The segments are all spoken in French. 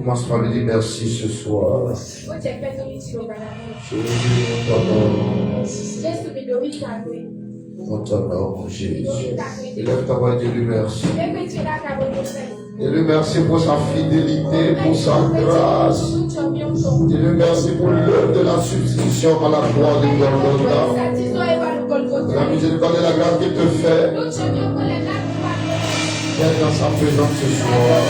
commence par lui dire merci ce soir. Jésus, on t'honore, mon Jésus. Élève ta voix et dis-lui merci. Dis-lui merci pour sa fidélité, pour sa grâce. Dis-lui merci pour l'œuvre de la substitution par la croix de Golgotha. La miséricorde et la grâce qu'il te fait. Viens dans sa présence ce soir.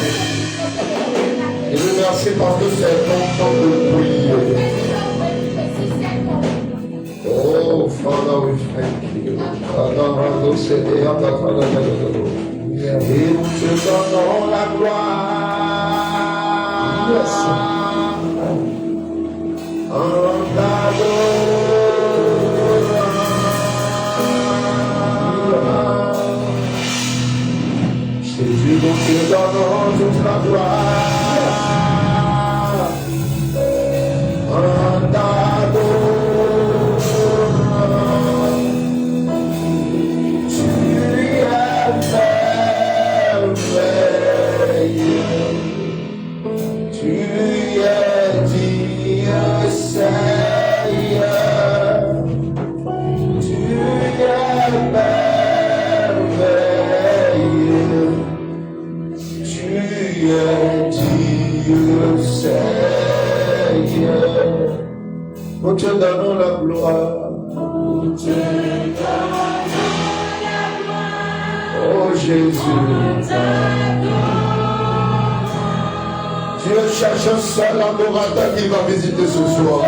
Dis-lui merci parce que c'est ton temps de prier. Oh, Father, we thank you. Et nous te donnons la gloire. Yes. En Jésus, nous te donnons toute la gloire. En nous te donnons la gloire. Oh Jésus. Dieu cherche un seul adorateur qui va visiter ce soir.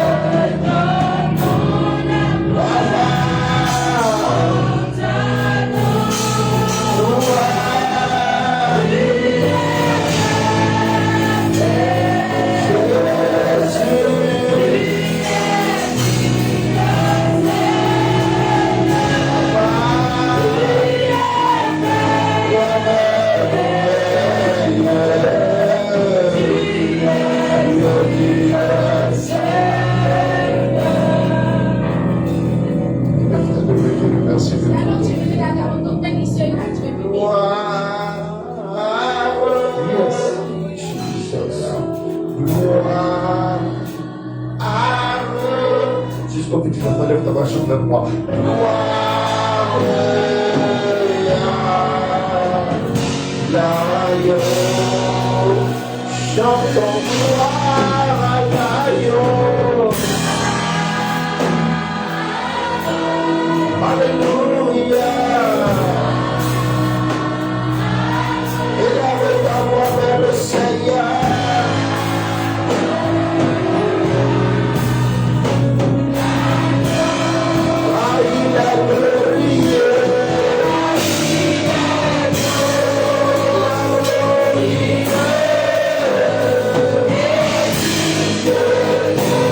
Jusqu'au petit enfant, lève ta voix, chante avec moi. Chantons gloire à l'agneau. Alléluia. Élève ta voix vers le Seigneur. Yeah.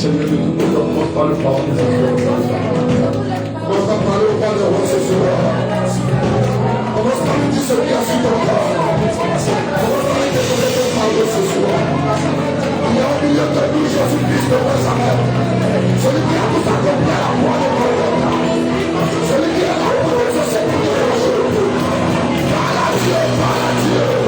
Seigneur de tout le monde, commence par le pardon des affaires. Commence à parler au Père de roi ce soir. Commence par lui dire ce qu'il y a sur ton corps. Commence par lui déposer ton fardeau ce soir. Il y a au milieu de nous Jésus-Christ de Nazareth. Celui qui a tout accompli à la croix de Golgotha. Celui qui a la croix de ce Dieu. Parle à Dieu, parle à Dieu.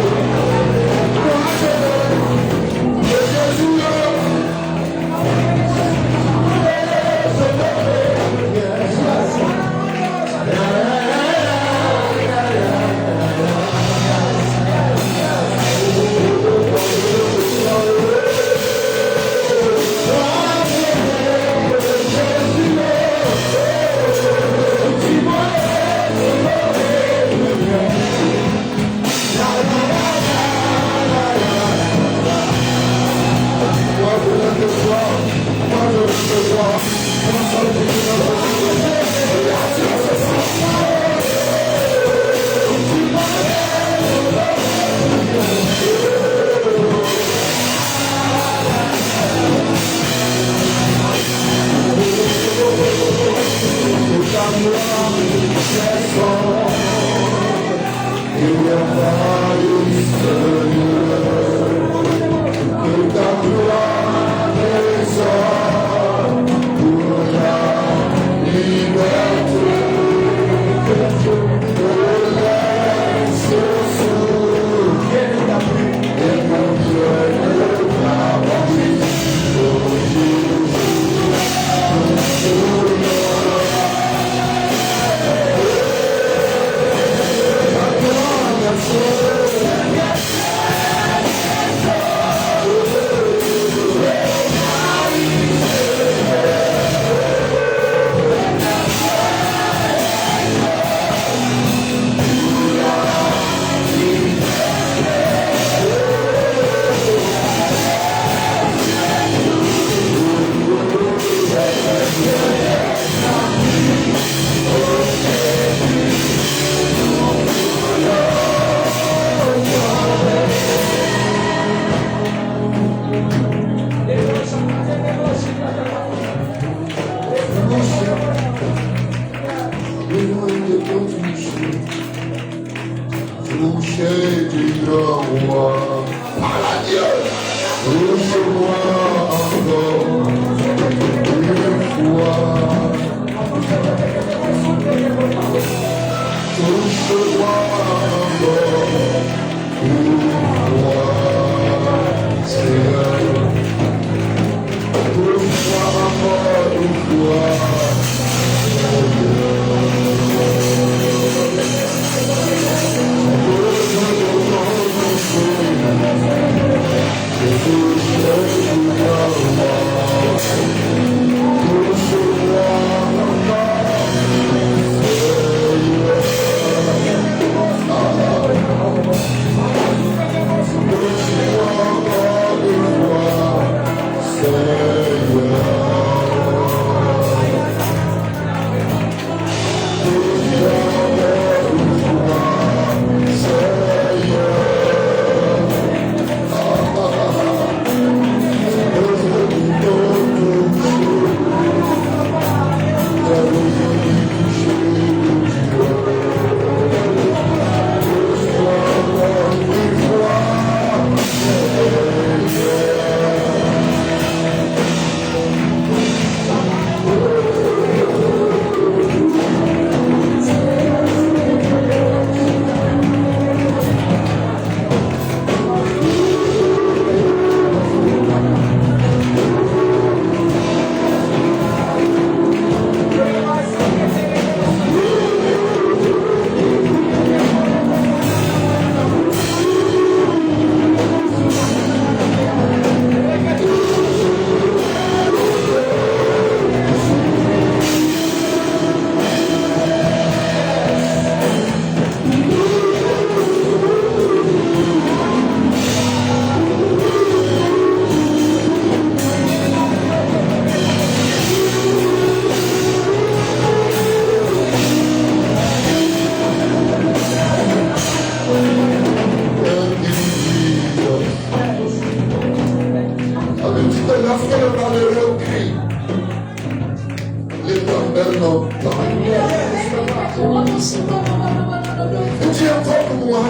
Dis invoque-moi,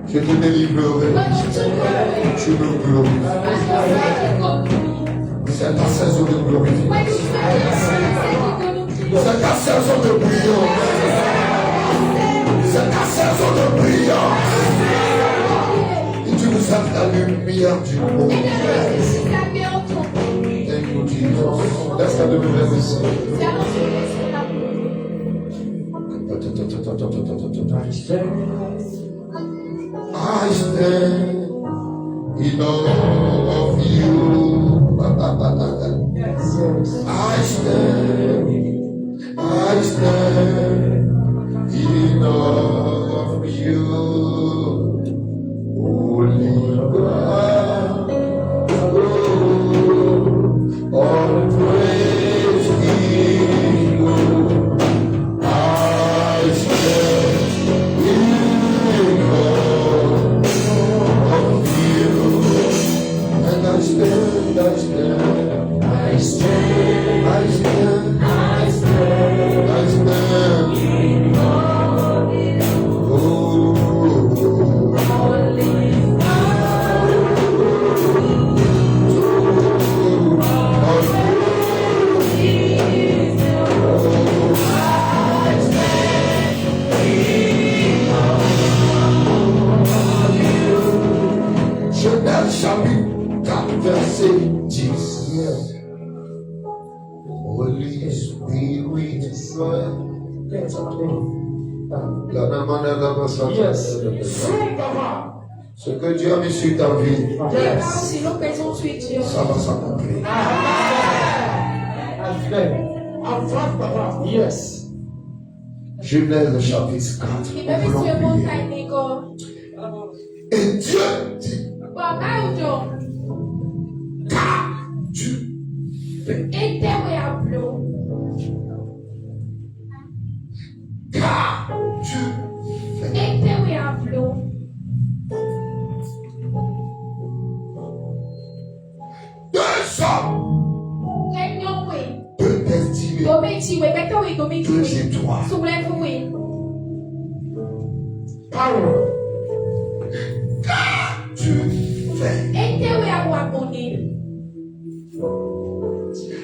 je te délivrerai. Je me glorifie. C'est ta saison de glorification. C'est ta saison de prière. C'est ta saison de prière. Et tu nous as la lumière du monde. Thank you, Jesus. Laisse-la demeurer ici. I stand in awe of you. I stand in awe of you. Holy God, all praise in you. I stand in awe of you. And I stand. Chapitre 4, verset 10. Holy Spirit, yes. Ce que Dieu a mis sur ta vie, ça va s'accomplir. Yes. Genèse chapitre 4. Et Dieu dit, car tu fais. Car tu fais. Deux hommes. Deux destinées. Deux étoiles. Parole. Car tu fais.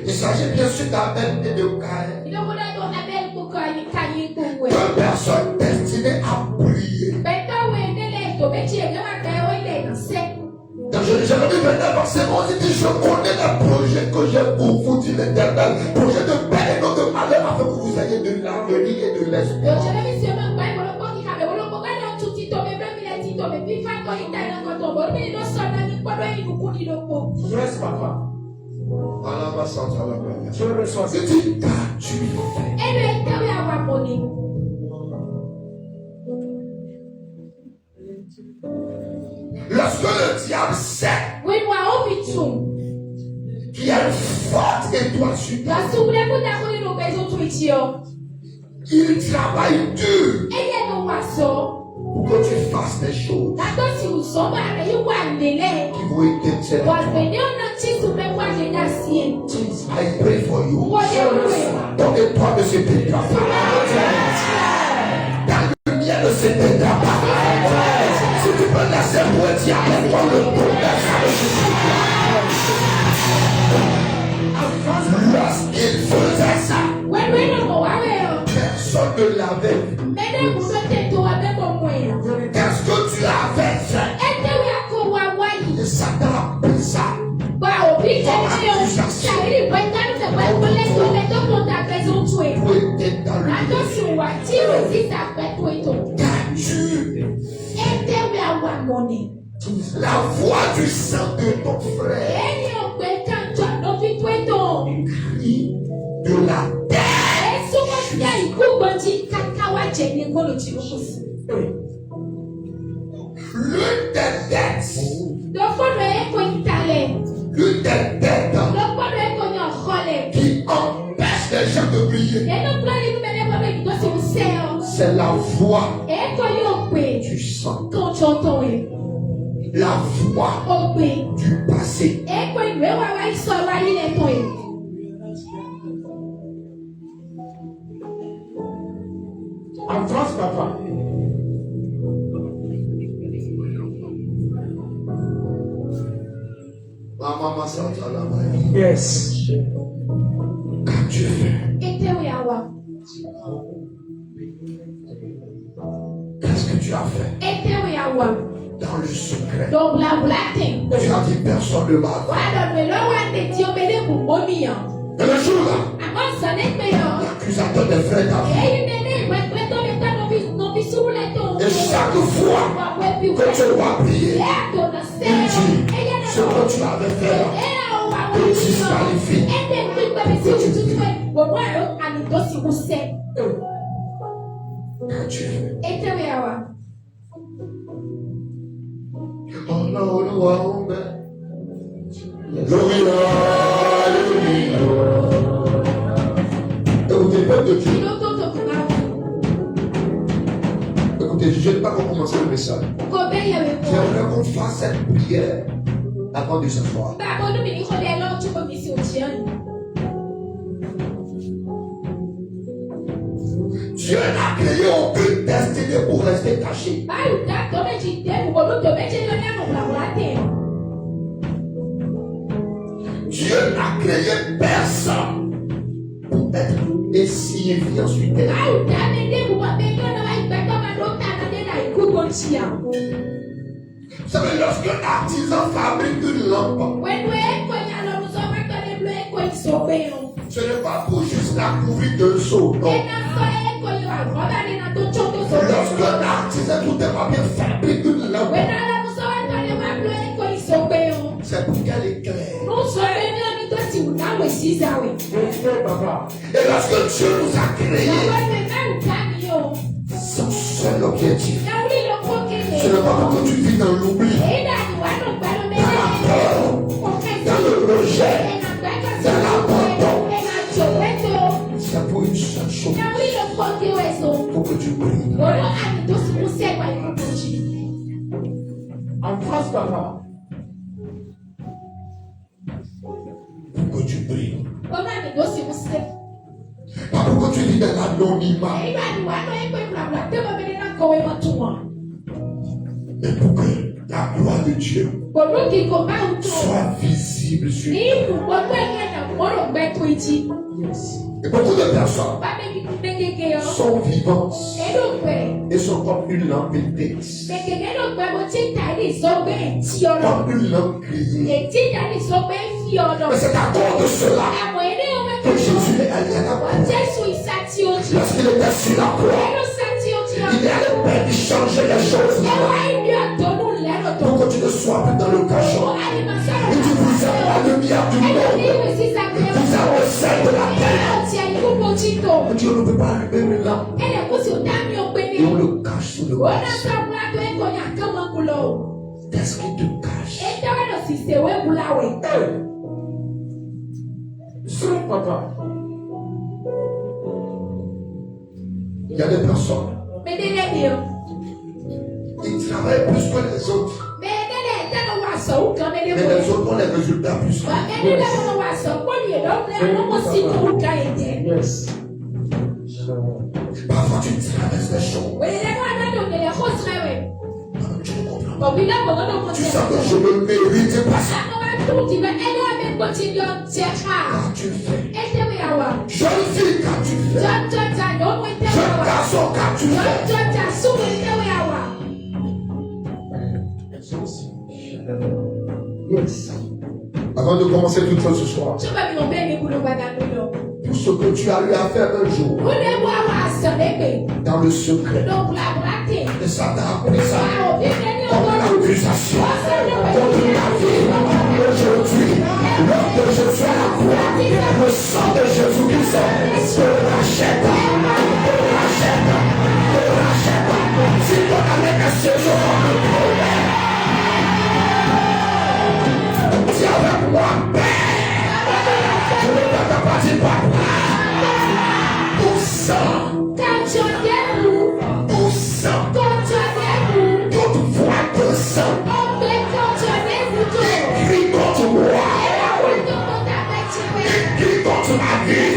Il s'agit bien sûr d'Abel et de Caïn. Deux personnes destinées à prier. Dans Jérémie 29, verset 11, il dit, je connais les projets que j'ai pour vous, dit l'Éternel, projet de paix et non de malheur, afin que vous ayez de l'avenir et de l'espoir. Yes, papa. Je reçois. Je dis, car tu fais. Lorsque le diable sait qu'il y a une forte étoile sur toi, il travaille dur pour que tu fasses des choses qui vont éteindre cette étoile. I pray for you. Ton étoile ne s'éteindra pas. Ta lumière ne s'éteindra pas. Si tu peux laisser pour être diable, prends le problème. Lorsqu'il faisait ça, personne ne l'avait vu. Qu'est-ce que tu avais fait? Et Satan a pris ça. La voix du sang de ton frère crie de la terre. L'une des têtes qui empêche les gens de prier, c'est la voix du sang, la voix du passé. En France, papa. Maman s'entend là-bas. Yes. Quand tu fais. Qu'est-ce que tu as fait? Dans le secret. Tu as dit personne ne m'a vu. Et le jour là, l'accusateur des frères t'a vu. Et chaque fois que tu vas prier, il dit ce que tu avais fait là, te disqualifie. Quand tu fais. Oh non, nous écoutez, peuple de Dieu. Écoutez, je n'ai pas commencer le message. J'aimerais qu'on fasse cette prière avant de s'asseoir. Dieu n'a créé aucune destinée pour rester caché. Dieu n'a créé personne pour être insignifiant sur terre. Vous savez, lorsque l'artisan fabrique une lampe, ce n'est pas pour juste la couvrir d'un seau, non. Lorsque l'artisan tout est bien fabrique une lampe, c'est pour qu'elle éclaire. Et lorsque Dieu nous a créés, son seul objectif, ce n'est pas pour que tu vis dans l'oubli, dans la peur, dans le rejet, dans l'abandon. C'est pour une seule chose, pour que tu pries. En France, papa. Pour que tu pries. Pas pour que tu vis dans l'anonymat. Mais pour que la gloire de Dieu soit visible sur toi. Et beaucoup de personnes sont vivantes et sont comme une lampe éteinte, comme une lampe grillée. Mais c'est à cause de cela que Jésus est allé à la croix. Lorsqu'il était sur la croix, il est allé changer les choses pour que tu ne sois plus dans le cachot. Il dit vous êtes la lumière du monde, vous êtes le sel de la terre. Dieu ne peut pas allumer une lampe et on le cache sous le gaz. Qu'est-ce qui te cache? C'est papa. Il y a des personnes qui travaillent plus que les autres, mais les autres ont les résultats plus que Yes. parfois tu traverses des choses. Tu ne comprends pas. Tu sens que je ne mérite pas ça. Quand tu fais, jeune fille, quand tu fais, jeune garçon, quand tu fais, Yes. avant de commencer toute chose ce soir, tout ce que tu as eu à faire un jour, dans le secret, et ça t'a appris ça, comme une accusation contre ta vie. Aujourd'hui, lors de Jésus à la croix, le sang de Jésus-Christ te rachète, te rachète, te rachète. Si ton âme est séjour, dis avec moi, Père, je ne peux pas dire papa. Au sang, au sang, toute voix de sang, écrit contre moi, écrit contre ma vie,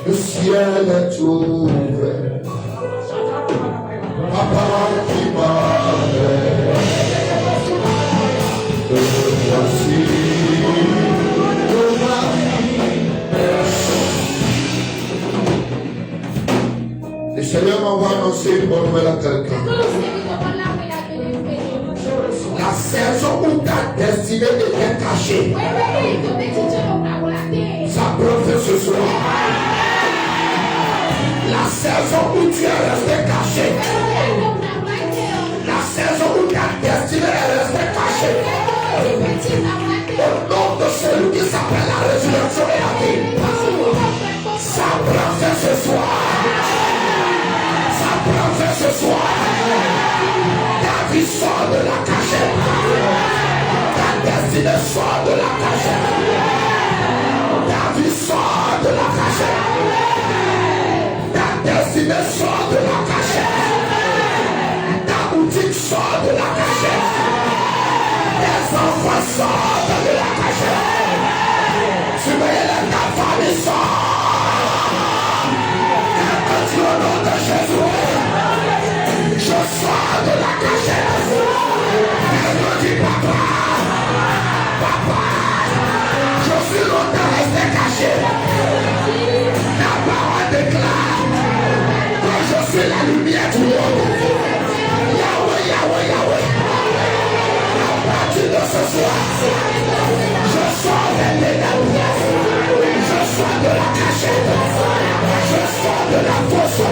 Le ciel est ouvert. Papa qui m'avait. Voici ma vie. Le Seigneur m'envoie annoncer une bonne nouvelle à quelqu'un. La saison où ta destinée était cachée, ça profite ce soir. La saison où tu es resté caché, la saison où ta destinée est restée cachée, au nom de celui qui s'appelle la résurrection et la vie, ça profite ce soir. Ça profite ce soir. Ta vie sort de la cachette. Ta destinée sort de la cachette. Ta vie sort de la cachette. Ta destinée sort de la cachette. Ta boutique sort de la cachette. Tes enfants sortent de la cachette. Surveillez ta famille sort. Au nom de Jésus, je sors de la cachette. Elle me dit papa, papa, je suis longtemps resté caché. La parole déclare que je suis la lumière du monde. Yahweh, Yahweh, Yahweh. À partir de ce soir, je sors des ténèbres. Je sors de la cachette. Je sors de la fosse.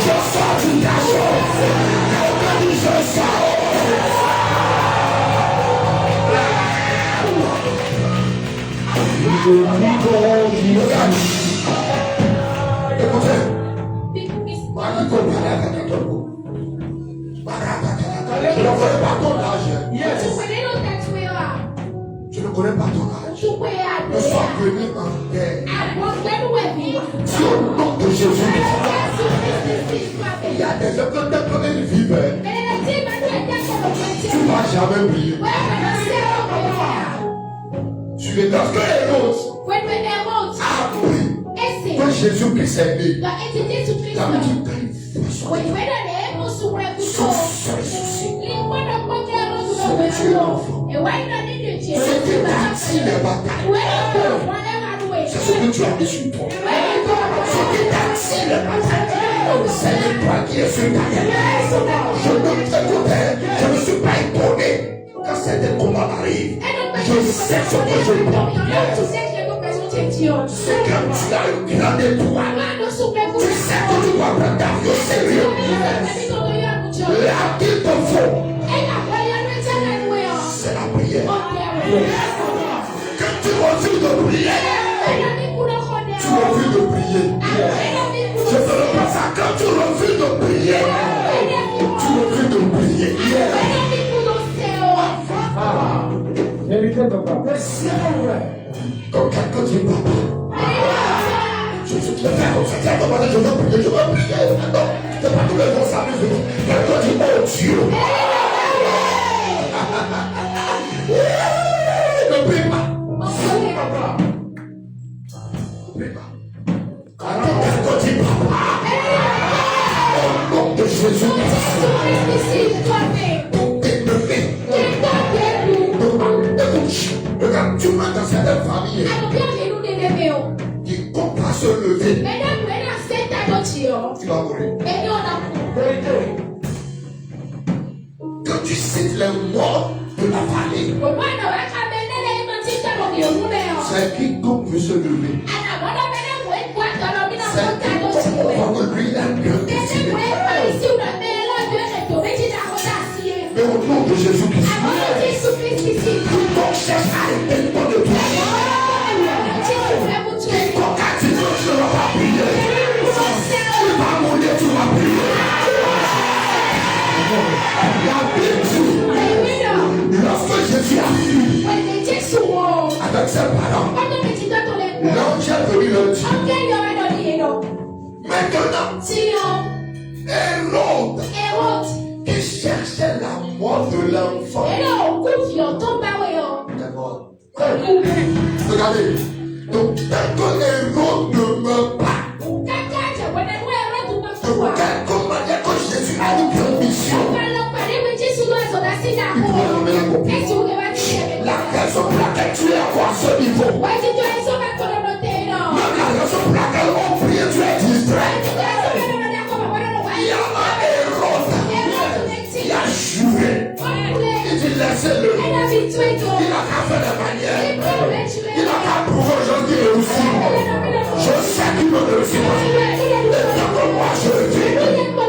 Je sors du cachot. Je sors. Écoutez, Je ne connais pas ton âge. Yes. Je ne connais pas ton âge. Nous sommes venus en guerre. Sur le nom de Jésus. Il y a des gens qui ils vivent. Tu ne vas jamais briller. Tu es dans ce que Hérode a appris. Quand Jésus-Christ est né, ça veut dire c'est ce que tu as mis sur toi. Ce qui t'attire les batailles, c'est le toi qui est sur ta tête. Je ne t'écoutais, je ne suis pas étonné quand certains combats arrivent. Je sais ce que je prends. C'est quand tu as une grande étoile. Tu sais que tu dois prendre ta vie au sérieux. Là qu'il te faut, c'est la prière. Quand tu refuses de prier, tu refuses de prier. Je te le passe à quand tu refuses de prier, tu refuses de prier. Vérité, papa. Quand quelqu'un dit papa, je suis le frère, je veux prier. Non, c'est pas tous les jours ça arrive. Quelqu'un dit oh Dieu. Ne prie pas. Ne prie pas. Quand quelqu'un dit papa, au nom de Jésus, regarde, tu m'as dans certaines familles qui comptent à se lever. Tu vas mourir. Quand tu cites les morts de la famille, c'est quiconque veut se lever. C'est quiconque va lui la gueule. Mais au nom de Jésus-Christ, quiconque cherche à dépendre de toi, quiconque a dit non, je ne vais pas prier, tu vas mourir, tu vas prier. La Bible dit, lorsque Jésus a fui avec ses parents, l'ange est venu leur dire, maintenant, Hérode, qui cherchait la mort de l'enfant, est mort. Regardez, donc dès que Hérode ne meurt pas, de quelque manière que Jésus a une grande mission, il peut nommer la compagnie. La raison pour laquelle tu es à ce niveau, même la raison pour laquelle on prie, tu es distrait. Il y a un Hérode qui a juré. Il dit laissez-le. Il a qu'à faire des manières. Il a qu'à prouver aux gens qu'il réussit. Je sais qu'il ne réussit pas. Et tant que moi je vis,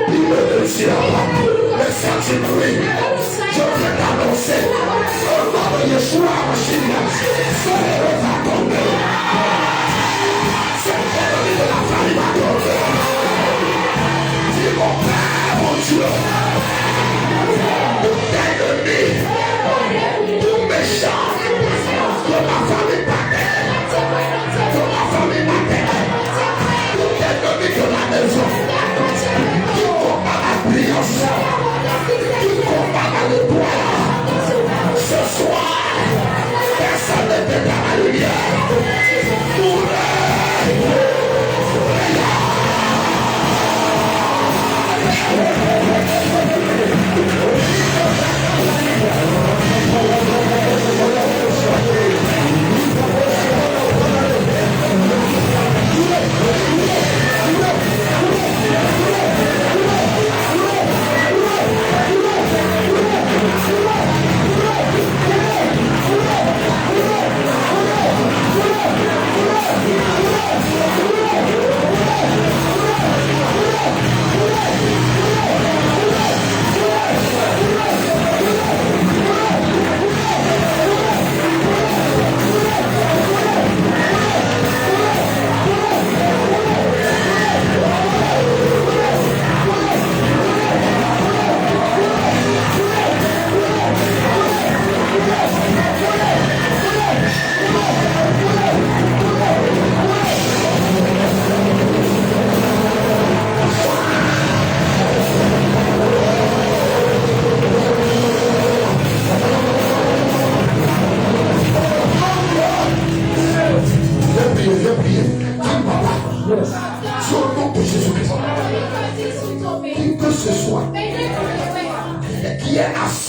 il ne réussira pas. Mais ça tu pries, je viens t'annoncer. Au nom de Yeshua Mashiach, ce héros va tomber. Ce ennemi de la famille va tomber. Dis mon Père, mon Dieu. Tout ennemi, tout méchant, de ma famille paternelle, de ma famille maternelle, tout ennemi de la maison, qui combat la brillance, qui combat la l'étoile. Ce soir, personne ne peut dans la lumière.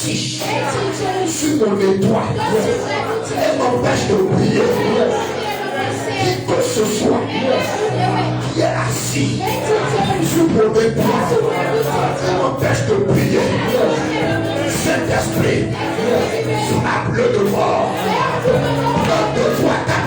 fiche sur mon étoile et m'empêche de prier. Qui que ce soit qui est assis sur mon étoile et m'empêche de prier. Saint-Esprit, frappe-le de mort. Donne de toi ta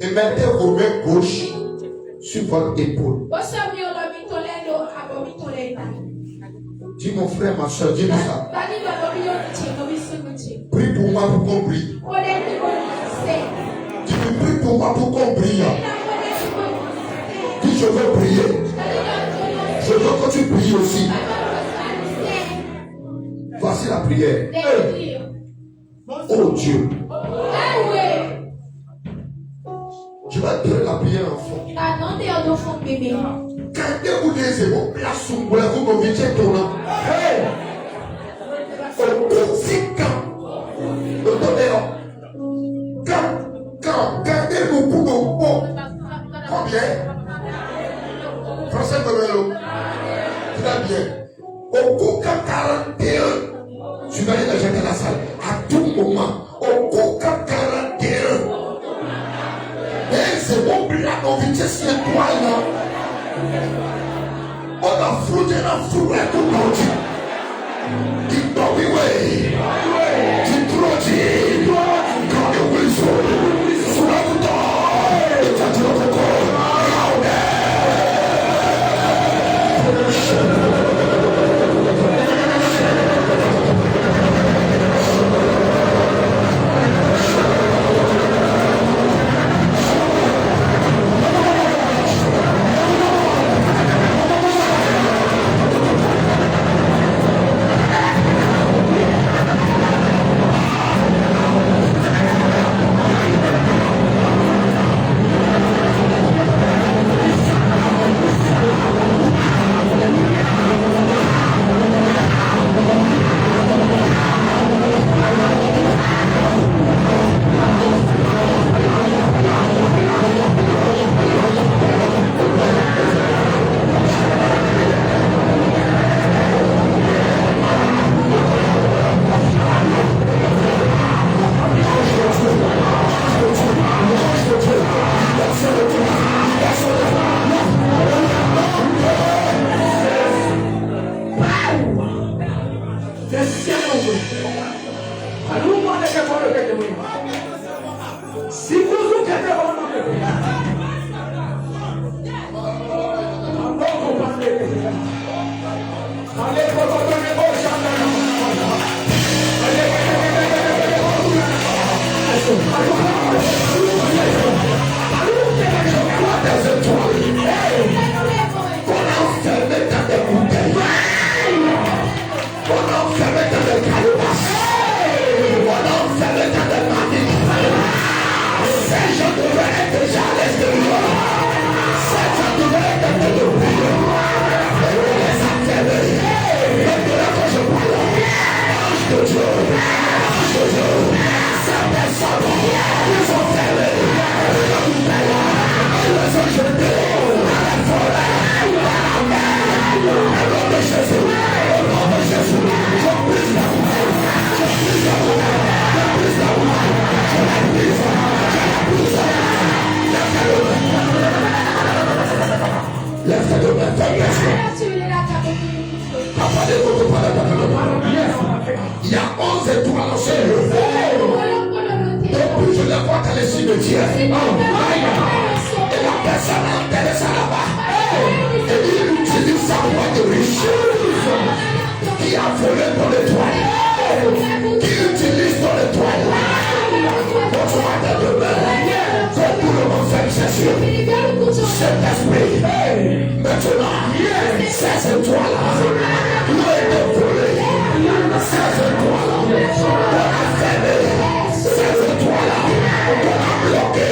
et mettez vos mains gauches sur votre épaule. Dis mon frère, ma soeur, dis-moi ça. Prie pour moi pour qu'on brille. Dis-moi, prie pour moi pour qu'on brille. Dis, je veux prier. Je veux que tu pries aussi. Voici la prière. Oh Dieu. Je vais te la prière enfant. Quand vous dites, vous placez vous me mettez ton nom. Quand nous pouvons, combien? Français de vélo. Très bien. Au coup 41, tu vas aller jeter la salle. À tout moment, au coup 41. Et c'est bon, là, on vit ici, toi, là. On a foutu la fourrure tout le monde. Dis pas oui, oui. Dis trop, dis. Quand il will so. Sous la bouton. Et t'as dit notre corps. commencé. Depuis je les vois dans les cimetières. Et la personne intéressée là-bas. Et il utilise sa voix de riche. Qui a volé dans l'étoile. Qui utilise dans l'étoile. Votre matin demain. Comme pour le renferme, c'est sûr. Cet esprit. Maintenant. Ces étoiles-là. Nous été volés. Ces étoiles-là. On a fermé. Ces étoiles-là. On a bloqué.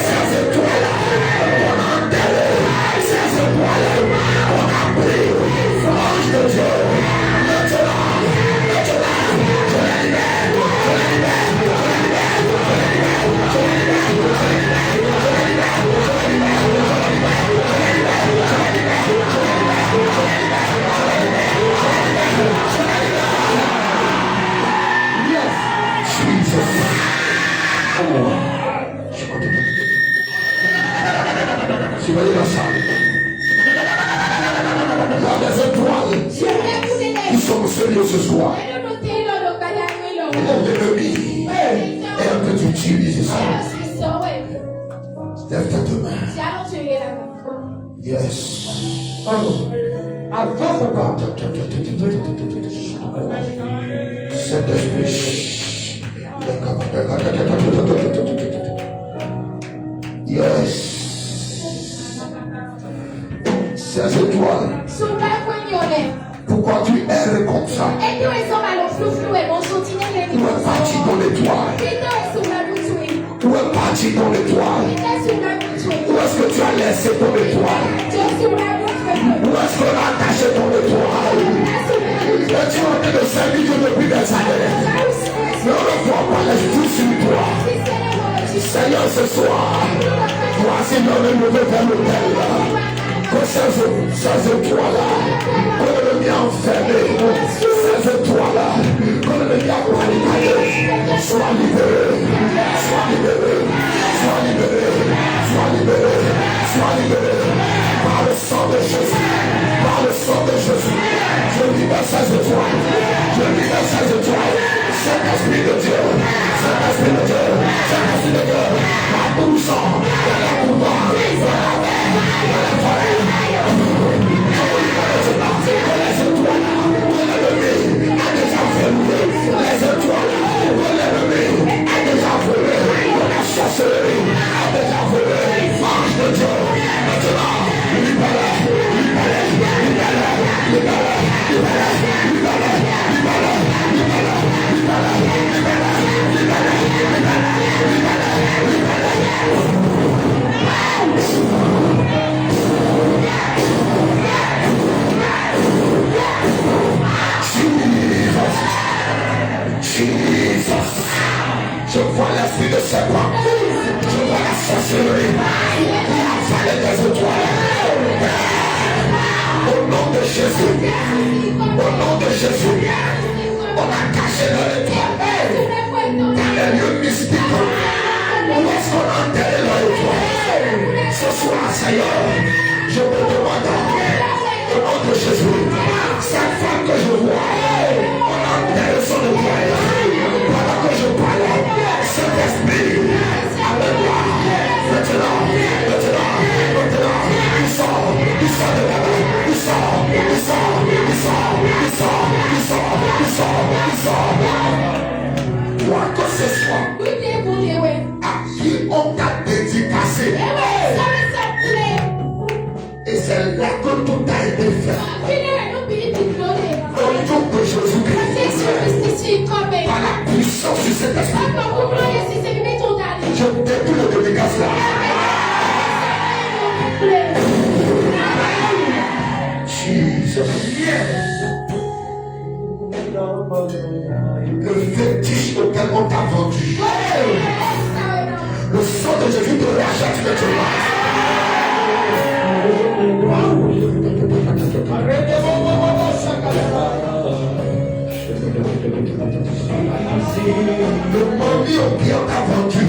Ces étoiles-là. On a enterré. Ces étoiles-là. On a pris. Ange de Dieu. Maintenant. Je les libère. Je les libère. Je les libère. Je les libère. Je les libère. Je les libère. Je les libère. Je les libère. Je les libère. Je les libère. Jesus. Tu vas dire ça. Il y a des étoiles qui sont sérieux ce soir. L'ennemi est en train d'utiliser ça. Lève ta main. Yes. Cet esprit. Yes. Ces étoiles. Pourquoi tu erres comme ça? Tu es parti dans l'étoile. Tu es parti dans l'étoile. Où est-ce que tu as laissé ton étoile? Où est-ce qu'on a attaché ton étoile? Et tu es en train de servir Dieu depuis des années. Ne revois pas l'esprit sur toi. Seigneur, ce soir, voici l'homme levé vers l'autel. Que ces étoiles-là, que l'ennemi a enfermé, ces étoiles-là, que l'ennemi a barricadé, soient libérés, soient libérés, soient libérés, soient libérés, soient libérés, par le sang de Jésus, par le sang de Jésus. Je libère ces étoiles, je libère ces étoiles. Cet esprit de Dieu, cet esprit de Dieu, cet esprit de Dieu, la poussant, la pouvoir, la forêt. Les étoiles, l'ennemi a déjà volé. Les étoiles, l'ennemi a déjà volé. La sorcellerie a déjà volé. Ange de Dieu, maintenant, libère, libère, libère, libère, libère, libère, libère, Jesus. Je vois l'esprit de serpent. Je vois la sorcellerie. La vallée des étoiles. Au nom de Jésus. Au nom de Jésus. On a caché dans l'étoile. Dans les lieux mystiques. Où est-ce qu'on a enterré dans l'étoile? Ce soir, Seigneur, je me demande, au nom de Jésus, cette femme que je vois, on a enterré son étoile. Pendant que je parle, cet esprit, avec moi, maintenant, il sort de là-bas, il sort. Quoi que ce soit, à qui on t'a dédicacé, et c'est là que tout a été fait. Au nom de Jésus-Christ, par la puissance de cet esprit, je détruis le dédicace là. Jesus. Le fétiche auquel on t'a vendu. Le sang de Jésus te rachète de ton âme. Le mari auquel on t'a vendu.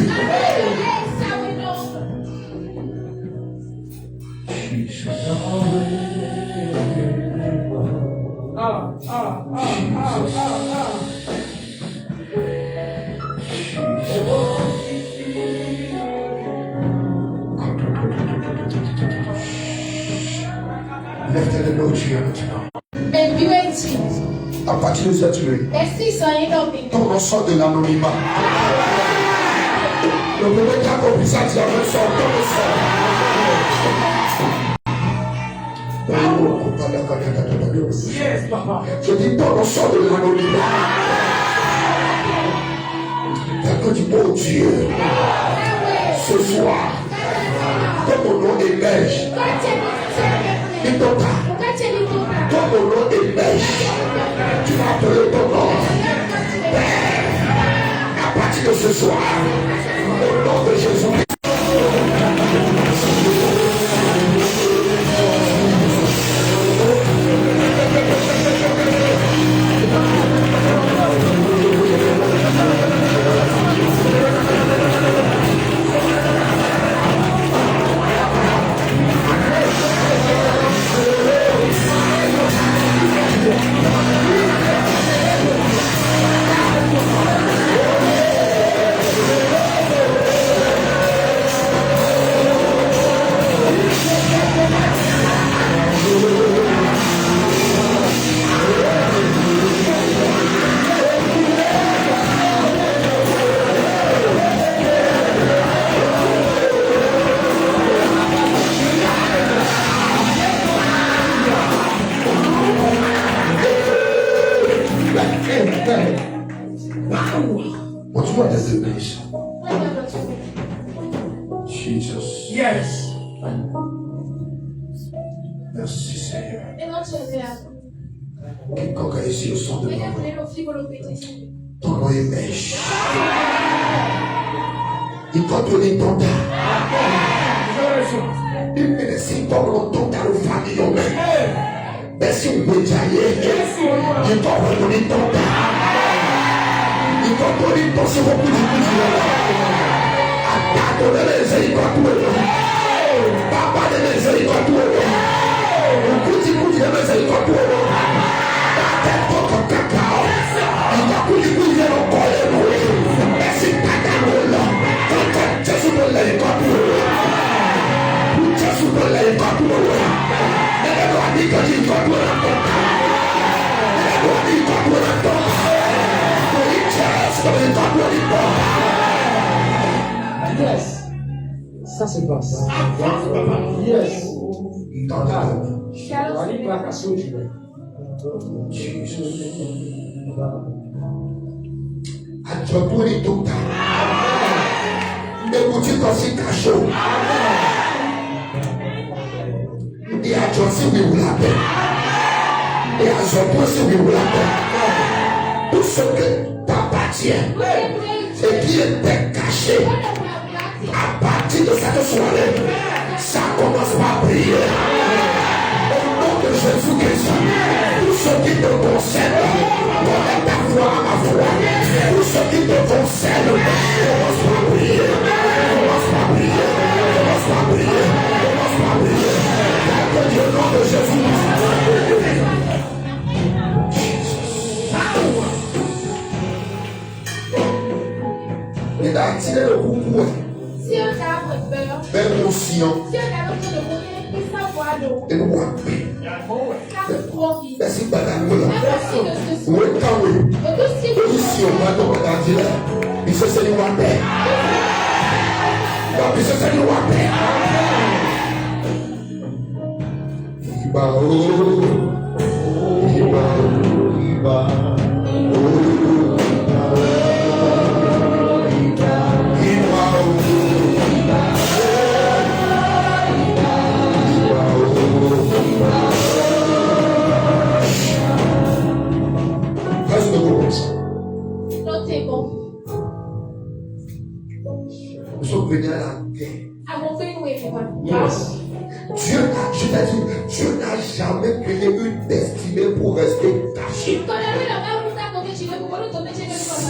Lève-toi de Dieu maintenant. Mbiweti. À partir de cette nuit, ton nom sort de l'anonymat. Le moment qui a compris ça, tu as même son ton sort. Yes, papa. Je dis ton nom sort de l'anonymat. Que du bon Dieu, ce soir, comme mon nom émerge, il t'entend. Comme mon nom émerge, tu vas appeler ton nom. À partir de ce soir, au nom de Jésus. Jesus. Yes. Merci Seigneur. Quiconque est ici au son de ma voix, ton nom émerge. Il t'a donné ton temps. Il me laisse ton longtemps dans le famille humaine. Merci au médaillé. Il t'a redonné ton temps. Il t'a donné ton second coup de Papa de miséricorde, Papa de miséricorde, Kuti de miséricorde, ta tête contre cacao, il va Kuti de l'encoller, et c'est pas dans l'eau, contre Jésus de l'hélicoptère, Jésus de l'hélicoptère, et le roi dit que tu dois tout l'entendre, et le roi dit que tu dois l'entendre, il tient sur l'hélicoptère. Yes. Ça se passe. Yes. Jesus. Àjọ̀dún ní tó ta. Ewu tí kò sí kàṣọ. Ní àjọ sí wíwú lábẹ́. Ní àjọ̀dún sí wíwú lábẹ́. Tout ce que t'appartient et qui était caché. À partir de cette soirée, ça commence par prier. Au nom de Jésus-Christ, tout ce qui te concerne, connecte ta foi à ma foi. Tout ce qui te concerne, commence par prier. Commence par prier. Commence par prier. Commence par prier. Que Dieu, au nom de Jésus. Il a tiré le coucou. Si on a peur, Même au Sion, si on a besoin de monnaie, il savoir l'eau. et nous avons pris. Ça se profite. Merci, Madame Moula. Merci de ce Où est-ce qu'on est? Et tout ce qui Ici, on va donc regarder là. Il se sait nous en paix. Donc, il se sait nous en paix. Iba, oh, Iba, Iba, non, c'est bon. nous sommes venus à la guerre. À mon pays, nous est bon. Yes. Dieu n'a jamais créé une destinée pour rester caché.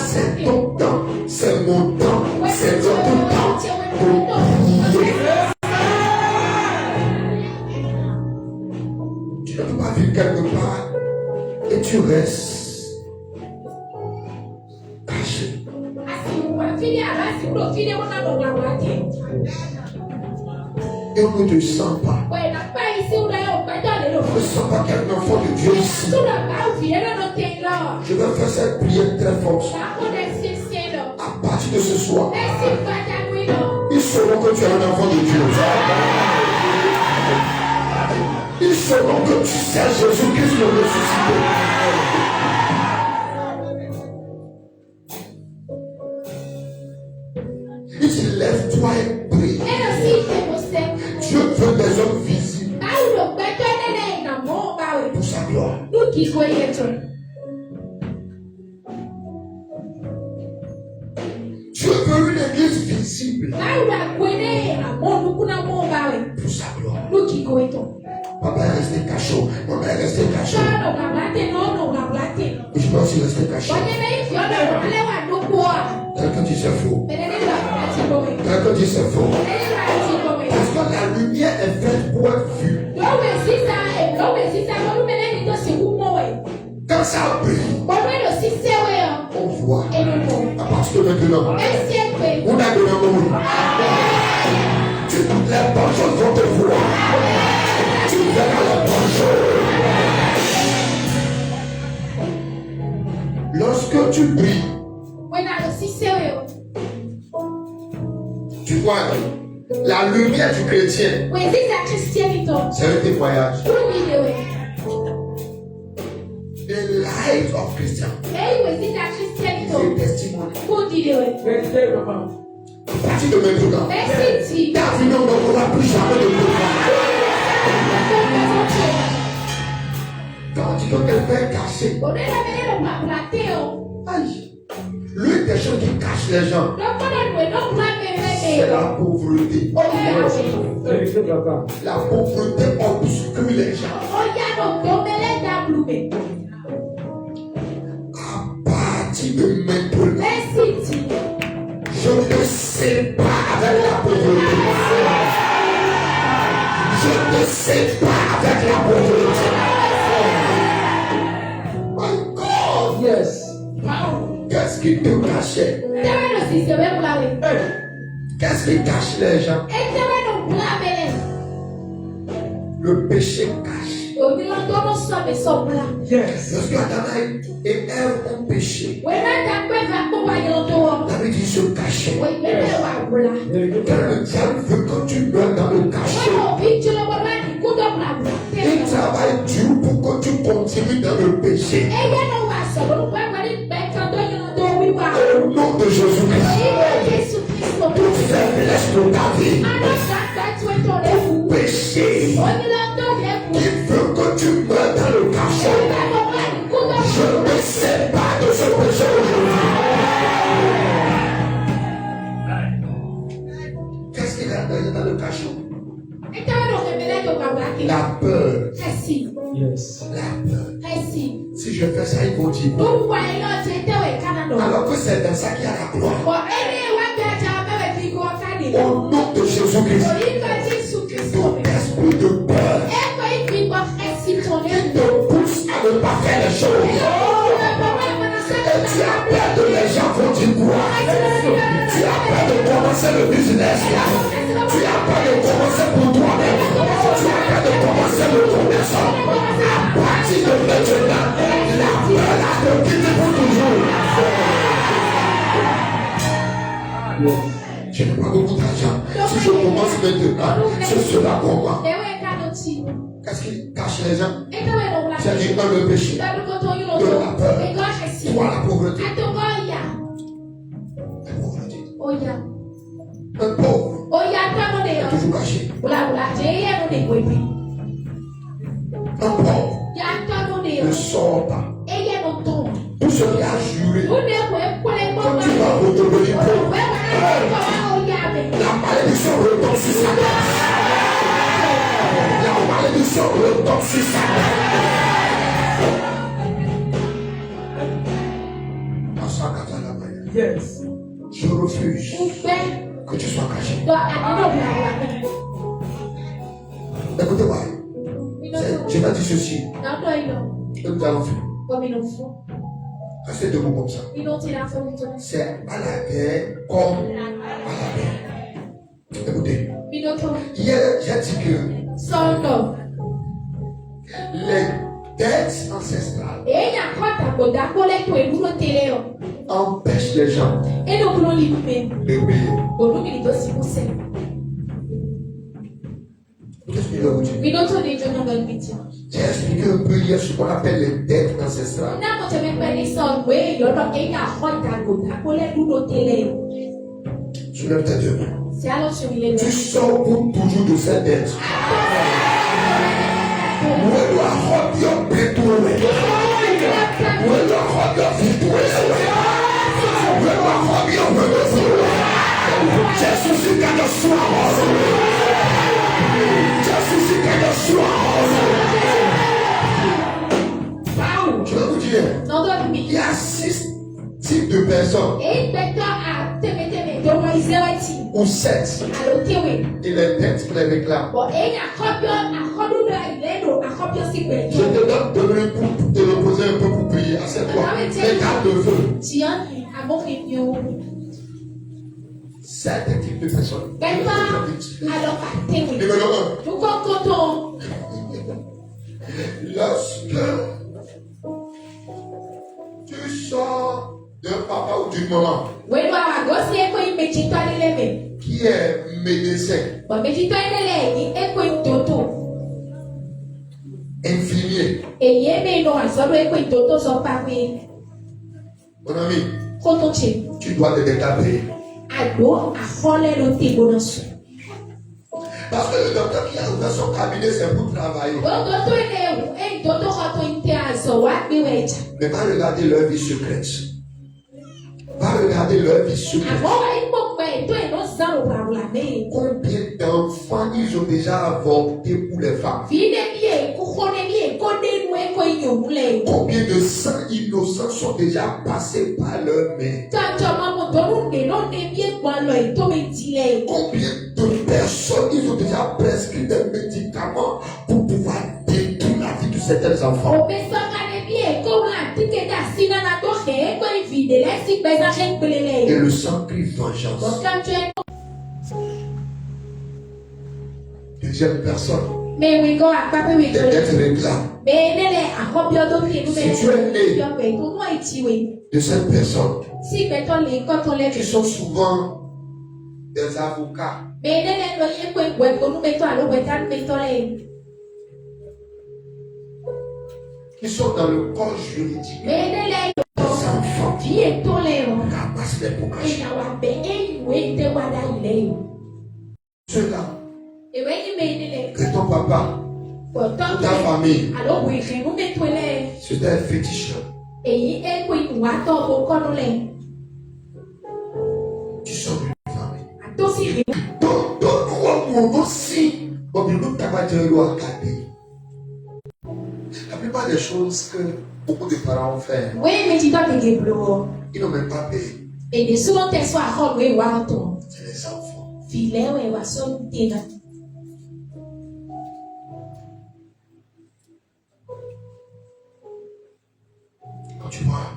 C'est ton temps, c'est mon temps, c'est notre temps pour prier. Tu ne peux pas vivre quelque part et tu restes caché. Et on ne te sent pas. ne sens pas qu'il y a un enfant de Dieu ici, je vais faire cette prière très forte. À partir de ce soir, ils sauront que tu es un enfant de Dieu. Ils sauront que tu sais Jésus-Christ le ressuscité. Il dit, lève-toi et prie. Dieu veut des hommes visibles pour sa gloire. Dieu veut une église visible pour sa gloire. Papa est resté cachot, maman est resté cachot. Je peux aussi rester cachot. Quelqu'un dit c'est faux. Quelqu'un dit c'est faux. Parce que la lumière est faite pour être vue. Quand ça brille, on voit. À partir de maintenant, on a de l'amour. Les bonnes choses vont te voir. Tu verras les bonnes choses. Lorsque tu brilles, tu vois la lumière du chrétien, c'est un témoignage. The light of Christian is a testimony. À partir de maintenant, ta vie n'aura plus jamais de pouvoir. Quand tu dis que quelqu'un est caché, aïe, l'une des choses qui cache les gens, c'est la pauvreté. La pauvreté obscure les gens. À partir de maintenant, je ne sais pas avec la pauvreté. Je ne sais pas avec la pauvreté. My God! Yes. Qu'est-ce qui te cachait? Qu'est-ce qui cache les gens? Le péché cache. Yes. Lorsque Adam et Ève ont péché, David dit se cacher. Quand le diable veut que tu meurs dans le cachot, il travaille dur pour que tu continues dans le péché. Au nom de Jésus-Christ, toute faiblesse de ta vie, tout péché qui veut que tu meurs dans le cachot, je ne sais pas de ce péché aujourd'hui. Qu'est-ce qu'il y a dans le cachot? La peur. Yes. La peur. Si je fais ça, ils vont dire. Alors que c'est dans ça qu'il y a la gloire. Au nom de Jésus-Christ, ton esprit de peur qui te pousse à ne pas faire les choses. Et tu as peur de les gens vont dire quoi? Tu as peur de commencer le business. Tu as peur de commencer pour toi-même. Tu as peur de commencer le commerce. À partir de maintenant, la peur là te quitte pour toujours. Je n'ai pas beaucoup d'argent. Si je commence maintenant, ce sera pour moi. Qu'est-ce qui cache les gens? C'est le péché, de la peur, toi la pauvreté. La pauvreté. Un pauvre est toujours caché. Un pauvre ne sort pas. Tout ce qui a juré que tu vas redevenir pauvre, la malédiction retombe sur sa tête. La malédiction retombe sur sa tête. Yes. Je refuse que tu sois caché. Écoutez-moi. Je t'ai dit ceci. Que nous allons faire. Restez debout comme ça. C'est à la guerre comme à la paix. Écoutez. Hier, j'ai dit que dettes ancestrales Enya kota boda kole to ebuno teleo. empêchent les gens E no kuno lipe. de payer. Olumi ni dosi muse. Qu'est-ce que je vais vous dire? We don't know the journal of meeting. J'ai expliqué un peu hier ce qu'on appelle les dettes ancestrales. Na mo teme pe ni son we yo no enya kota boda kole duno teleo. Soulève tes deux mains. C'est alors sur les Tu sors pour toujours de cette dette. Where you are hot, your people away. Where you are hot, your people away. Where you are hot, your people away. Jesus is gonna swallow. Jesus is gonna swallow. Je vais vous dire, Non do mi. il y a 6 types de personnes E beto a teme do wa izewati. ou 7 Alo tewe. et les dettes les réclament. Bo enya kopio akodu do ilendo akopio si pe. Je te donne 2 minutes pour te reposer un peu pour prier. Assieds-toi. Les cartes de feu. Tian abofin yo. 7 types de personnes. Beto alo ka tewe. Numéro Tu kokoto. 1. Lorsque tu sors d'un papa ou d'une maman Wenu awagosi eko imechito alileme. qui est médecin, Bo mechito enele ni eko itoto. infirmier, Eye me no asodo eko itoto so pa pe. mon ami, Koto che. tu dois te décaper. Ado ahole lo te bonasu. Parce que le docteur qui a ouvert son cabinet, c'est pour travailler. Gogo to ene e toto koto inte aso wa bi wecha. Mais va regarder leur vie secrète. Va regarder leur vie secrète. Amo wa ipo pe to eno zaro wa la me. Combien d'enfants ils ont déjà avorté pour les femmes? Vide bie ko khone bie ko de nu eko inyomule. Combien de sangs innocents sont déjà passés par leurs mains? Tanto mamo donu de no de bie kwa lo ito me dile. Combien de personnes ils ont déjà prescrit des médicaments pour pouvoir détruire la vie de certains enfants? Obesanga de bie ko la tike da sina na to he ko vide le si pesa ken Et pelele. le sang crie vengeance. Tanto Deuxième personne, me we go akpape we des go. dettes réclames. Benele akopio do mi nu me. Si tu es né Yo pe to mo itiwe. de cette personne Si beto le ko to le qui sont souvent des avocats, Benele lo ye ko we ko nu beto alo betan beto le. qui sont dans le corps juridique, Benele des enfants vie to le o. capables de pour E na wa be e we te wa da ile. ceux-là, E we ni benele que ton papa, ko to ta famille, alo we ke nu beto le. c'est un fétiche. Eyi e ko wa to bo ko nu le. Tu sors d'une famille. Ato si re. Donne-nous aussi, comme nous t'avons dit, la plupart des choses que beaucoup de parents ont fait, We me ti to te ge blo. ils n'ont même pas payé. E de so te so a ho we wa to. C'est les enfants. File we wa so te na. Quand tu vois,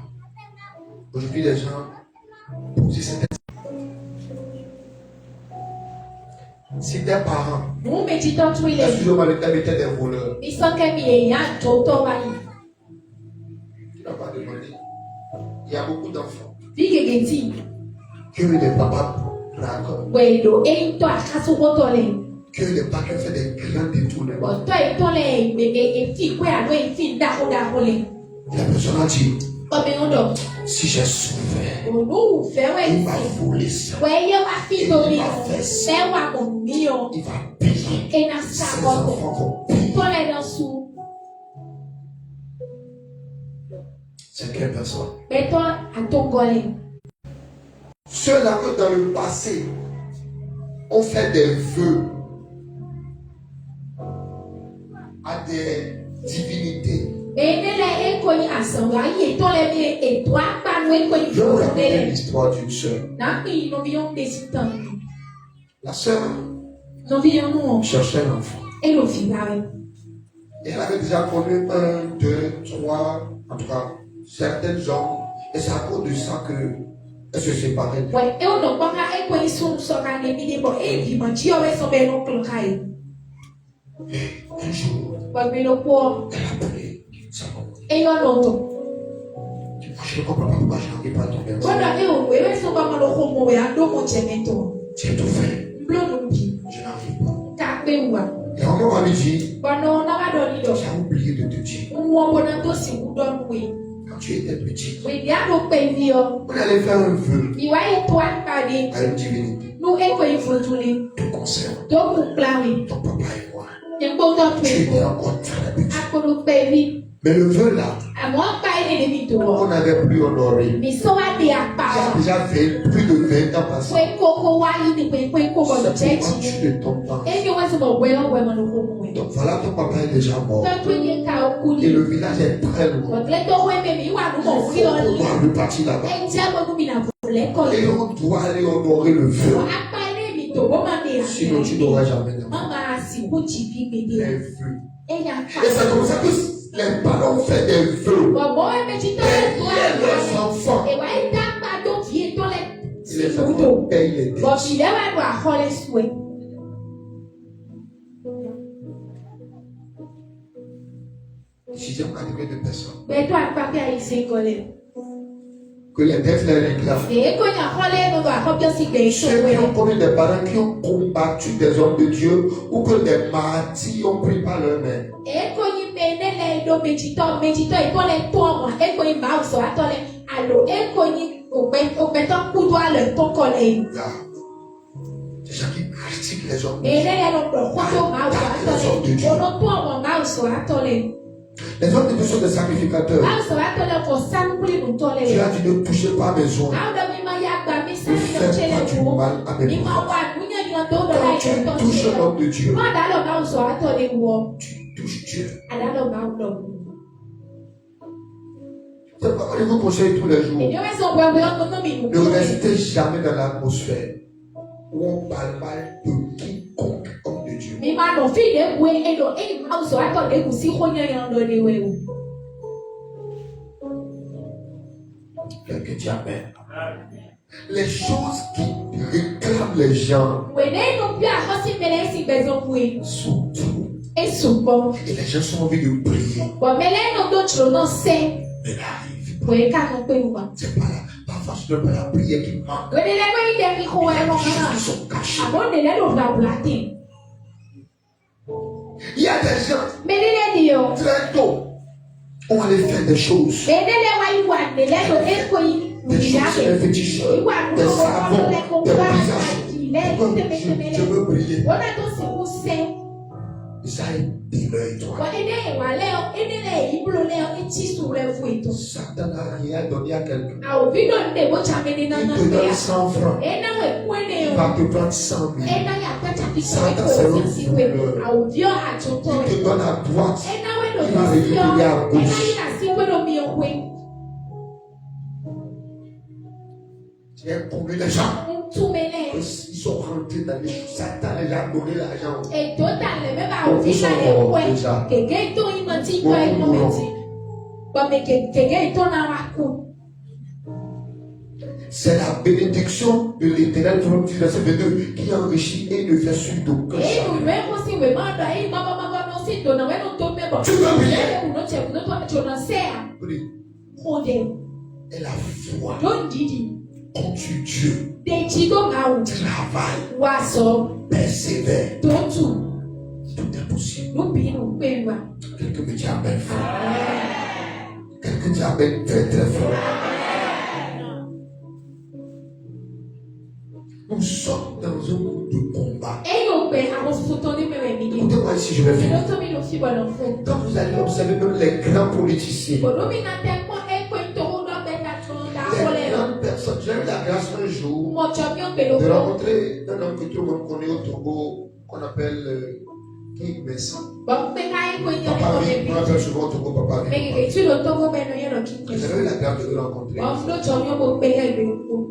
aujourd'hui les gens posent cette si tes parents, Mu me ti to tu ile. excusez-moi, le terme était des voleurs, Mi so ke mi e ya to to wa yi. tu n'as pas demandé. Il y a beaucoup d'enfants Bi ge ge ti. qui ont eu des papas braqueurs, We do e to akasu ko to le. qui ont eu des papas qui ont fait des grands détournements. Ọ̀tọ́ ìtọ́lẹ̀ èfi ìwé àlọ́ èfi dákúdákú le. La personne a dit, Ọmọ ẹ̀hún dọ̀. si j'ai souffert, Ònú fẹ́wẹ̀ il m'a sí. volé ça. Wẹ́yẹ wá fi domi o. Fẹ́wà kò mí o. Il va payer. Ẹ̀nà Ses sàkọ̀tọ̀. enfants vont payer. Tọ́lẹ̀ lọ sùn. C'est quelle personne? Bẹ́tọ́ àtọ́gọ́lẹ̀. Ceux-là que dans le passé ont fait des vœux à des divinités. Bẹ́ẹ̀nẹ́lẹ̀ ẹ̀kọ́ yìí àsànwó ayé tọ́lẹ̀ mi ètò àgbàlù ẹ̀kọ́ yìí Je vais vous fún raconter ọ̀dẹ́lẹ̀. l'histoire d'une sœur. Nàpì yìí ló fi yọ̀ ń bèsì tán. La sœur Ló fi yọ̀ ń mú cherchait un enfant. ẹ lò fi bá rẹ̀. Et elle avait déjà connu 1, 2, 3, en tout cas, certains hommes. Et c'est à cause de ça qu'elle se séparait. Wẹ̀ ẹ̀ ọ̀nà gbọ́ngá ẹ̀kọ́ yìí sùn sọ̀rọ̀ àlẹ́ mi débọ̀ ẹ̀ bímọ tí ọ̀rẹ́ sọ bẹ́ẹ̀ ló kọ̀ ká yìí. Et un jour, Wẹ̀ mi ló pọ̀. elle a appelé sa maman. Et yon noto. Je ne comprends pas pourquoi je n'arrive pas à tomber enceinte. Wanda eo wewe so ba malo homo we ando mo chemeto. J'ai tout fait. Mblo numbi. Je n'arrive pas. Kakbe wa. Et encore à midi, Bano na ba do ni do. j'ai oublié de te dire. Mo bona to si udon we. Quand tu étais petit, We dia do pe vi o. on allait faire un vœu Iwa e to an pa de. à une divinité. Nu e ko ifutuli. Te concerne. Do ku plawi. Ton papa et moi. Yembo to Tu étais pe. encore très petit. Akoro pe vi. Mais le vœu là, Amon pa ene de bito. on n'avait plus honoré. Mi so wa de Il y apa. a déjà fait plus de 20 ans passés. Kwe koko wa yi ni kwe koko C'est no pourquoi chechi. tu ne tombes pas. E yo wa so bo we o we mo no homo we. Donc voilà, ton papa est déjà mort. Tanto ye ka Et okuli. le village est très loin. Wakle to we me mi wa Il no mo faut fi lo qu'on ni. doit repartir là-bas. E ntia mo nu mi na vole ko. Et on doit aller honorer le vœu. Apa ene mi to bo ma de. Sinon, tu n'auras jamais de mort. Mama si ku chi fi Les bebe. vœux. E ya Et c'est pa. comme ça que les parents font des vœux. Bo bo e me chi to le to Payez leurs a. enfants. E wa e ta pa do fi to le. Et les enfants payent les Bo dettes. fi le wa do a hole suwe. Sixième catégorie de personnes. Be to a pa pe a ise kole. Que les dettes les réclament. E ko nya hole no do a ko si gbe so Ceux qui we. ont connu des parents qui ont combattu des hommes de Dieu ou que des martyrs ont pris par leurs mains. E ko yin me ne le do meji to e ko le to mo. E ko yin ma o so a to le. Alo e ko yin o pe to ku do a le to ko le. Là, des gens qui critiquent les hommes de E Dieu. le le lo ko to ma o so a to le. O lo to mo ma o so a to le. Les hommes de Dieu sont des sacrificateurs. Ma o so a to le ko san puli mu to le. Tu as dit ne touchez pas à mes oins. Au do mi ma ya gba mi Ne san yo faites chele pas du wo. mal à mes Mi ma prophètes. wa nunya yo do do Quand la tu yo to touches un chele. homme de Dieu, Ma da lo ma o so a to le wo. tu touches Dieu. Ada lo ma o lo. C'est pas que je vous conseille tous les jours. E yo we so bwe bwe on no mi Ne mu. restez jamais dans l'atmosphère où on parle mal de quiconque homme de Dieu. Mi ma no fi de we e do e ma o so a to le ku si ho nya yo do de we o. Quelqu'un dit Amen. Les choses qui réclament les gens We ne no pi a ho si mele si bezo we. sont trop. E su bo. Et les gens sont envie de prier. Bo mele no do chro no se. Mais n'arrive We ka no pe wa. pas. C'est pas là. Parfois, ce n'est pas la prière qui manque. We de le we de mi ho e mo Les na. gens sont cachés. Abo de le lo bla bla tin. Il y a des gens Me de le di yo. très tôt. On va aller faire des choses. Me de le wa yi wa de le do e ko yi. Des choses, des fétiches, des savons, des visages. Je veux prier. Wona to si ku se. Isaïe, dis-le et toi. Wa ene wa le o ene le iblo le o ti su le fu ito. Satan n'a rien donné à quelqu'un. A o vi do de bo cha me ni na Il na te te donne ya. 100 francs. E na we ku ene Il o. va te prendre 100 000. E na ya pa cha ti Satan, ko c'est ko un si we. voleur. A o vi o a cho to. Il te donne à droite. E na we do Il va si yo. récupérer à E gauche. na yi na si we do mi o we. Tu as comblé les gens. Tu me le. Ils sont rentrés dans les choses. Satan les a donné l'argent. E to ta le me ba o vi na le we. Déjà. Keke to yi no ti ko e no me ti. Ba me keke to na wa ku. C'est la bénédiction de l'éternel, verset 22, qui enrichit et ne fait suite d'aucun E chameau. no me ko si we ma do e ma no si do na we no to me bo. Tu veux prier? E no che no to na se a. Prie. Hold it. Et la foi Don't didi. contre Dieu. De chido ma o. Travaille, Wa so. persévère. Don't tu. Tout est possible. No bi no pe wa. Quelqu'un me dit Amen fort. Quelqu'un dit Amen très très fort. Nous sommes dans un monde de combat. E yo pe a mo so to ni me we mi ni. Écoutez-moi ici, je vais E finir. no to mi no fi bo no fu. Quand vous allez observer même les grands politiciens, Bodo mi na te ko e ko to do be ta to da les hole no. grandes personnes, j'ai eu la grâce un jour Mo cho mi o pe lo de ko. rencontrer un homme que tout le monde connaît au Togo, qu'on appelle King Messi. Bo pe ka e ko ni Papa ko Vic, be on bi. appelle souvent au Togo Papa Me Vic. ke tu lo to go be no ye no ki. J'avais eu la grâce de le rencontrer. Bo flo cho mi o bo pe he be ko.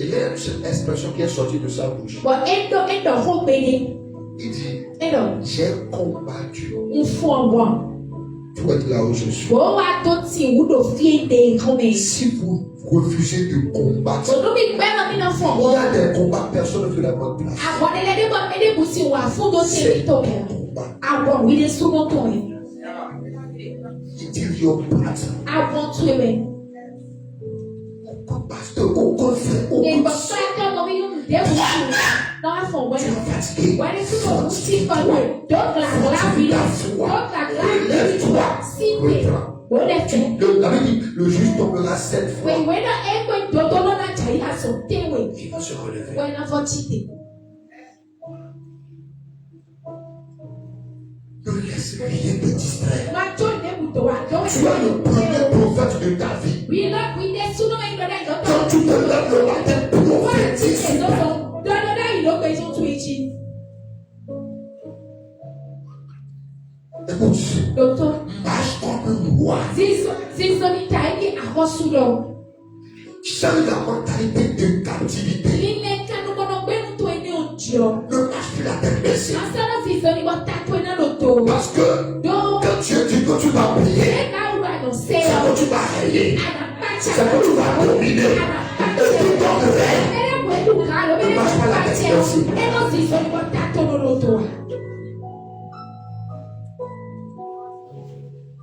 Et il y a une expression qui est sortie de sa bouche. Bo endo ho be ni. Il dit, Endo j'ai combattu nfu obo. pour être là où je suis. Bo wa to ti wu do fi de ko me. Si vous refusez de combattre, Bodo mi pe no mi no fu il obo. y a des combats, personne ne fait la bonne place. Abon de le de bo me de busi wa fu do se C'est mi to ton me. combat. Abon wi de su mo to me. Il Cléopâtre. Avonturewe. Pasteur, on confie au Et bout. pour ça, quand on vient nous dévoiler, dans la fond, Tu es fatigué. voilà, tout le monde s'y connaît. Donc, la grâce, Relève-toi. si Reprends. on est fait. La Bible dit, le juge tombera 7 fois. Oui, oui, non, et quand on a taillé à son thé, oui. Il va se relever. Oui, non, faut cheater. Ne laisse rien te distraire. Ma tonne est bouton, donc, Tu as le premier prophète de ta vie. oui, là, oui, des sous, non, il y en a, il y en a. Quand tu te lèves le matin, prophétise. Écoute, Docteur, marche comme un roi. zizonitaidi akosulo. Change la mentalité de captivité. Lineka nukono kwenu tuene onjio. Ne marche plus la tête baissée. Asana zizoni watatuena loto. Parce que Do. quand Dieu dit que tu vas prier, Eka urano c'est seo. que tu vas régner. Anapacha. C'est que tu vas dominer. Et tout ton règne. Ere kwetu kalo. Ere kwetu kalo. Ero zizoni watatu loto.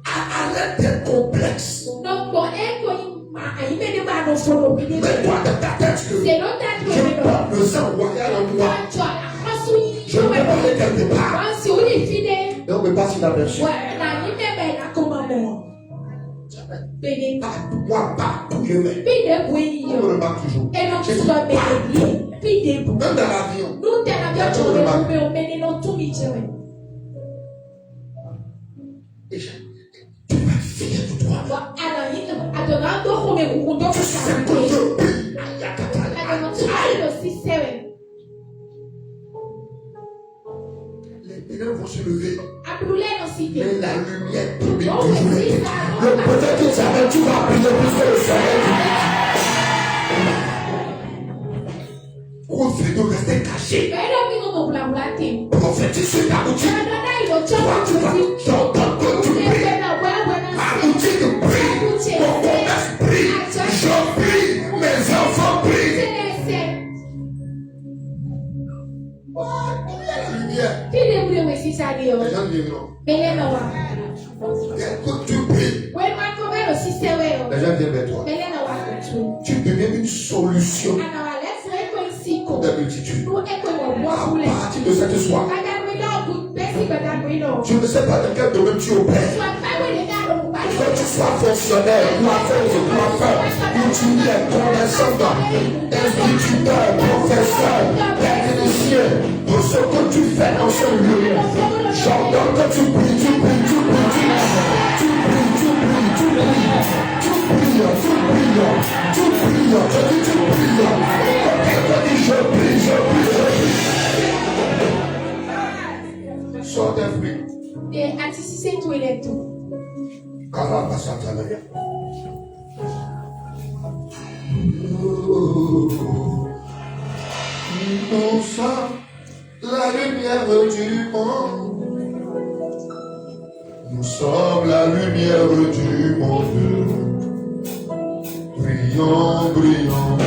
Arrête tes complexes. Donc bon, eko ima aimene ba no folo bide. Mets-toi dans ta tête que C'est l'autre je porte le sang royal en moi. Je ne peux pas aller quelque part. Et on ne peut pas s'y aperçu. Moi, partout je vais. On me bat toujours. Même dans l'avion. Déjà, tu vas fier de toi. Tu sais que je prie. Les ténèbres vont se lever. Mais la lumière domine toujours les ténèbres. Le peut-être que tu vas prier plus que le soleil. Refais de rester caché. Prophétise sur ta boutique. Toi, tu vas, j'entends que tu pries. Ma boutique prie. Mon commerce prie. Je prie. Mes enfants prient. La lumière. Les gens viendront. Quand tu pries, les gens viennent vers toi. Tu deviens une solution pour des multitudes. À partir de cette soirée, je ne sais pas dans quel domaine tu opères. Que tu sois fonctionnaire, coiffeur, couturier, condescendant, instituteur, professeur, technicien, pour ce que tu fais dans ce lieu. J'entends que tu pries, tu pries, tu pries, tu pries, tu pries, tu pries, tu pries, tu pries, tu pries, je dis tu pries. Je dis je prie, je prie, je prie. Sors tes fruits. Karabasatana. Nous sommes la lumière du monde. Nous sommes la lumière du monde. Brillons, brillons.